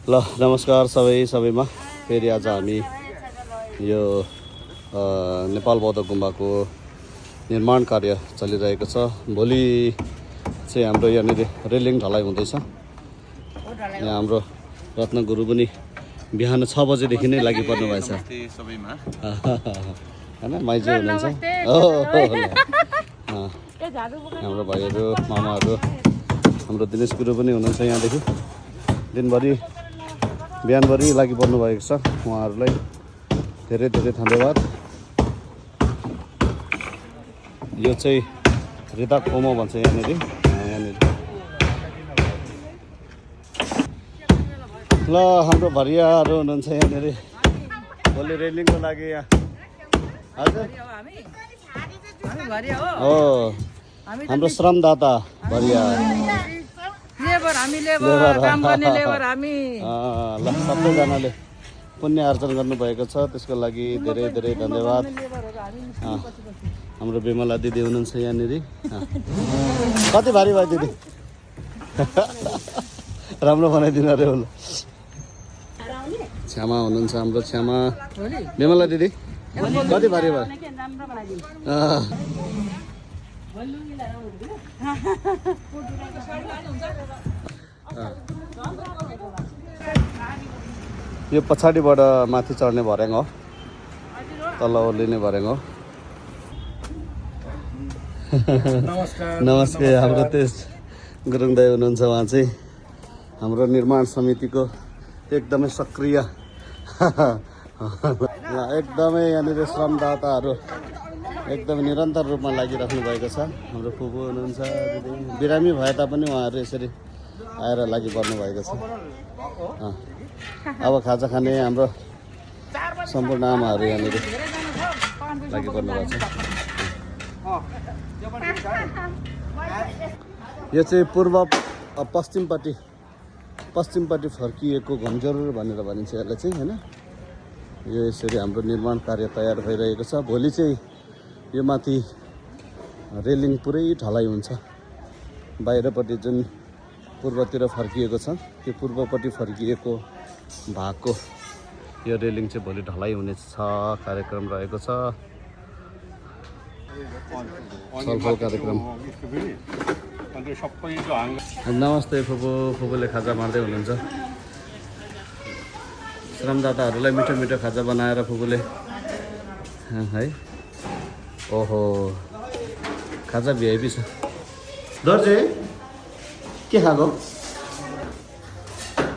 ल नमस्कार सबैमा फेरि आज हामी यो नेपाल बौद्ध गुम्बाको निर्माण कार्य चलिरहेको छ। भोलि चाहिँ हाम्रो यहाँनिर रेलिङ ढलाइ हुँदैछ। यहाँ हाम्रो रत्न गुरु पनि बिहान 6 बजेदेखि नै लागि पर्नु भएछ हैन। माइजू हुनुहुन्छ, हाम्रो भाइहरू मामाहरू, हाम्रो दिनेश गुरु पनि हुनुहुन्छ यहाँदेखि। दिनभरि बिहानभरि लागि पर्नु भएको छ। उहाँहरूलाई धेरै धेरै धन्यवाद। यो चाहिँ रिता कोमो भन्छ यहाँनिर। ल हाम्रो भरियाहरू हुनुहुन्छ यहाँनिर भोलि रेलिङको लागि। यहाँ हजुर हो हाम्रो श्रमदाता भरिया लेबर, हामी लेबर, काम गर्ने लेबर हामी। ल सबैजनाले पुण्य आर्जन गर्नुभएको छ, त्यसको लागि धेरै धेरै धन्यवाद। हाम्रो बिमला दिदी हुनुहुन्छ यहाँनिर। कति भारी भयो दिदी? राम्रो बनाइदिनु अरे होला। क्षमा हुनुहुन्छ हाम्रो क्षमा बिमला दिदी। कति भारी भयो? यो पछाडिबाट माथि चढ्ने भर्याङ हो, तल ओर्लिने भर्याङ हो। नमस्ते। हाम्रो त्यस गुरुङ दाइ हुनुहुन्छ, उहाँ चाहिँ हाम्रो निर्माण समितिको एकदमै सक्रिय एकदमै यहाँनिर श्रमदाताहरू एकदमै निरन्तर रूपमा लागिराख्नु भएको छ। हाम्रो फुपू हुनुहुन्छ, बिरामी भए तापनि उहाँहरू यसरी आएर लागि पर्नु भएको छ। अब खाजा खाने हाम्रो सम्पूर्ण आमाहरू यहाँनिर लागि पर्नु भएको छ। यो चाहिँ पूर्व पश्चिमपट्टि फर्किएको घमजरुर भनेर भनिन्छ यसलाई चाहिँ हैन। यो यसरी हाम्रो निर्माण कार्य तयार भइरहेको छ। भोलि चाहिँ यो माथि रेलिङ पुरै ढलाइ हुन्छ। बाहिरपट्टि जुन पूर्वतिर फर्किएको छ, त्यो पूर्वपट्टि फर्किएको भागको यो रेलिङ चाहिँ भोलि ढलाइ हुने छ। कार्यक्रम रहेको छ, छलफल कार्यक्रम। नमस्ते फुपू। फुपूले खाजा मार्दै हुनुहुन्छ। श्रमदाताहरूलाई मिठो मिठो खाजा बनाएर फुपूले है। ओहो खाजा भिआइपी छ। दर्जे के खाएको?